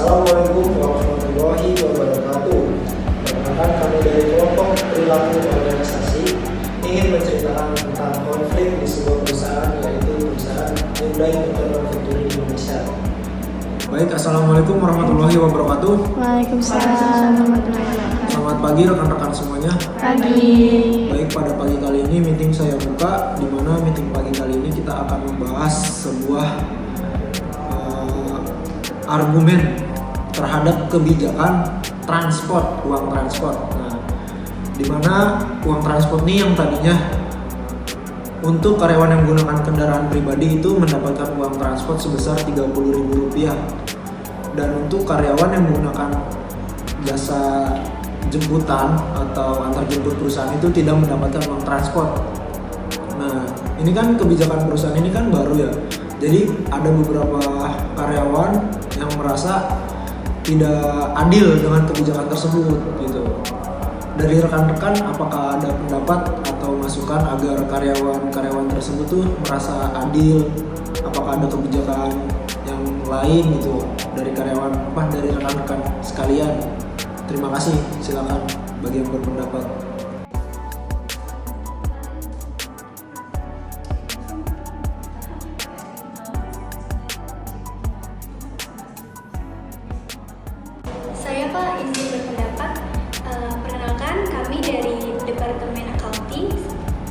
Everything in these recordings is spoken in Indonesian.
Assalamualaikum warahmatullahi wabarakatuh. Perkenalkan, kami dari kelompok perilaku organisasi ingin menceritakan tentang konflik di sebuah perusahaan, yaitu perusahaan Hyundai Motor Factory Indonesia. Baik, Assalamualaikum warahmatullahi wabarakatuh. Waalaikumsalam warahmatullahi wabarakatuh. Selamat pagi rekan-rekan semuanya. Pagi. Baik, pada pagi kali ini meeting saya buka, di mana meeting pagi kali ini kita akan membahas sebuah argumen terhadap kebijakan transport, uang transport. Nah, di mana uang transport ini yang tadinya untuk karyawan yang menggunakan kendaraan pribadi itu mendapatkan uang transport sebesar Rp30.000, dan untuk karyawan yang menggunakan jasa jemputan atau antar jemput perusahaan itu tidak mendapatkan uang transport. Nah, ini kan kebijakan perusahaan ini kan baru ya. Jadi ada beberapa karyawan yang merasa tidak adil dengan kebijakan tersebut gitu. Dari rekan-rekan, apakah ada pendapat atau masukan agar karyawan tersebut tuh merasa adil? Apakah ada kebijakan yang lain gitu dari dari rekan-rekan sekalian? Terima kasih, silakan bagi yang berpendapat. Saya Pak izin berpendapat. Perkenalkan, kami dari Departemen Accounting.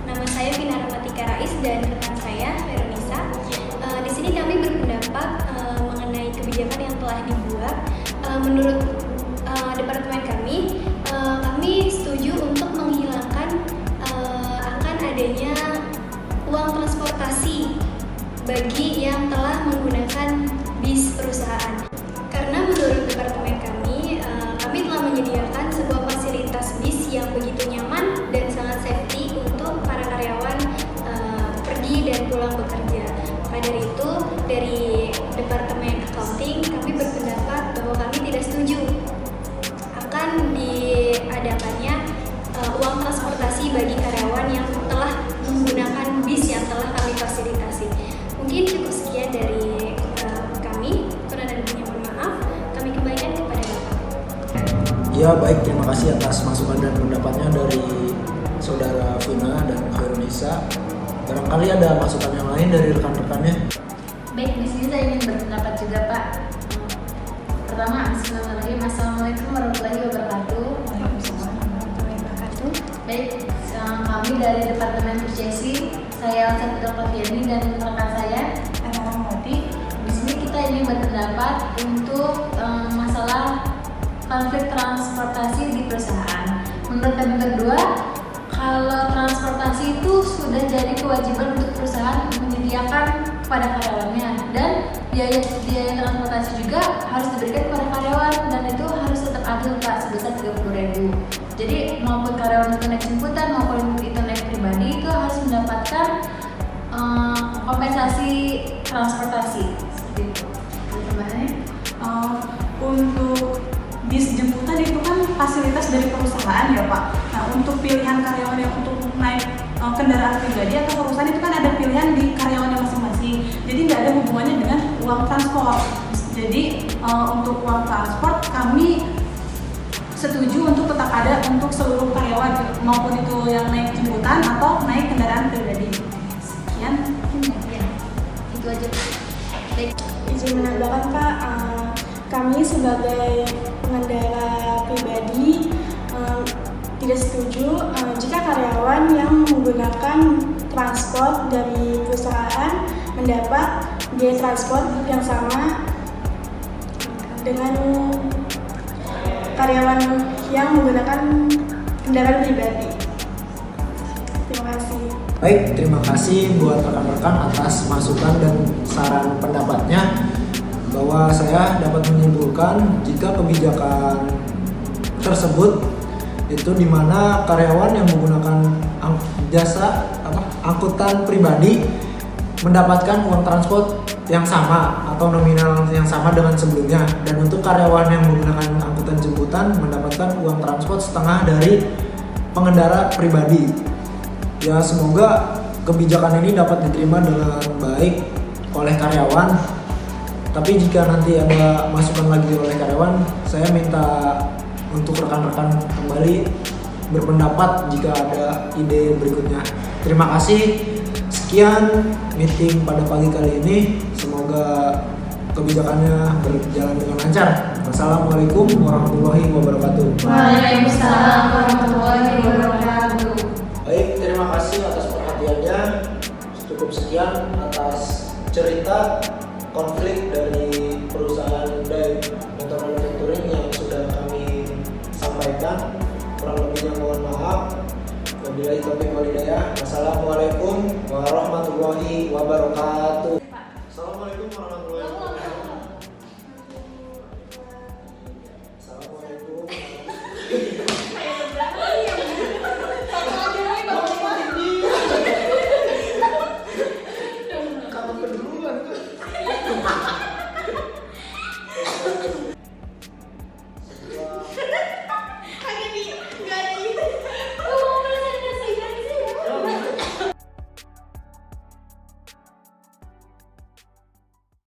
Nama saya Vina Rahmatika Rais dan rekan saya Veronisa. Di sini kami berpendapat mengenai kebijakan yang telah dibuat. Menurut departemen kami setuju untuk menghilangkan akan adanya uang transportasi bagi yang telah menggunakan bis perusahaan. Karena menurut departemen kami telah menyediakan sebuah fasilitas bis yang begitu nyaman dan sangat safety untuk para karyawan pergi dan pulang bekerja. Maka dari itu, dari Departemen Accounting kami berpendapat bahwa kami tidak setuju akan diadakannya uang transportasi bagi karyawan yang telah menggunakan bis yang telah kami fasilitasi. Mungkin cukup sekian dari kami. Kurang dan lebihnya mohon maaf. Kami kembalikan kepada Bapak. Ya baik, terima kasih atas masukan dan pendapatnya dari Saudara Vina dan Veronisa. Barangkali ada masukan yang lain dari rekan-rekannya. Baik, di sini saya ingin berpendapat juga Pak. Pertama, Bismillahirrahmanirrahim. Assalamualaikum warahmatullahi wabarakatuh. Waalaikumsalam warahmatullahi wabarakatuh. Baik, kami dari Departemen Purchasing, saya Alsa Fiani dan rekan saya Ana Rahmati. Di sini kita ingin berpendapat untuk masalah konflik transportasi di perusahaan. Menurut kami berdua, kalau transportasi itu sudah jadi kewajiban untuk perusahaan menyediakan kepada karyawannya, dan biaya transportasi juga harus diberikan kepada karyawan, dan itu harus tetap adil Pak, sebesar Rp30.000. Jadi maupun karyawan itu naik jemputan maupun itu naik pribadi itu harus mendapatkan kompensasi transportasi seperti itu. Tambahannya? Untuk bis jemputan itu kan fasilitas dari perusahaan ya Pak. Nah, untuk pilihan karyawan yang untuk naik kendaraan pribadi atau perusahaan itu kan ada pilihan di karyawannya masing-masing. Jadi nggak ada hubungannya dengan uang transport. Jadi untuk uang transport kami setuju untuk tetap ada untuk seluruh karyawan, maupun itu yang naik jemputan atau naik kendaraan pribadi. Sekian. Ya, itu aja. Baik. Izin menambahkan Pak, kami sebagai pengendara pribadi tidak setuju jika karyawan yang menggunakan transport dari perusahaan mendapat biaya transport yang sama dengan karyawan yang menggunakan kendaraan pribadi. Terima kasih. Baik, terima kasih buat rekan-rekan atas masukan dan saran pendapatnya, bahwa saya dapat menyimpulkan jika kebijakan tersebut itu di mana karyawan yang menggunakan jasa angkutan pribadi mendapatkan uang transport yang sama atau nominal yang sama dengan sebelumnya, dan untuk karyawan yang menggunakan angkutan jemputan mendapatkan uang transport setengah dari pengendara pribadi. Ya, semoga kebijakan ini dapat diterima dengan baik oleh karyawan Tapi jika nanti ada masukan lagi oleh karyawan, saya minta untuk rekan-rekan kembali berpendapat jika ada ide berikutnya. Terima kasih. Sekian meeting pada pagi kali ini. Semoga kebijakannya berjalan dengan lancar. Wassalamualaikum warahmatullahi wabarakatuh. Waalaikumsalam warahmatullahi wabarakatuh. Baik, terima kasih atas perhatiannya. Cukup sekian atas cerita konflik dari perusahaan Hyundai Motor Manufacturing yang sudah kami sampaikan. Kurang lebihnya mohon maaf. Wabillahi taufiq wal hidayah. Wassalamualaikum warahmatullahi wabarakatuh.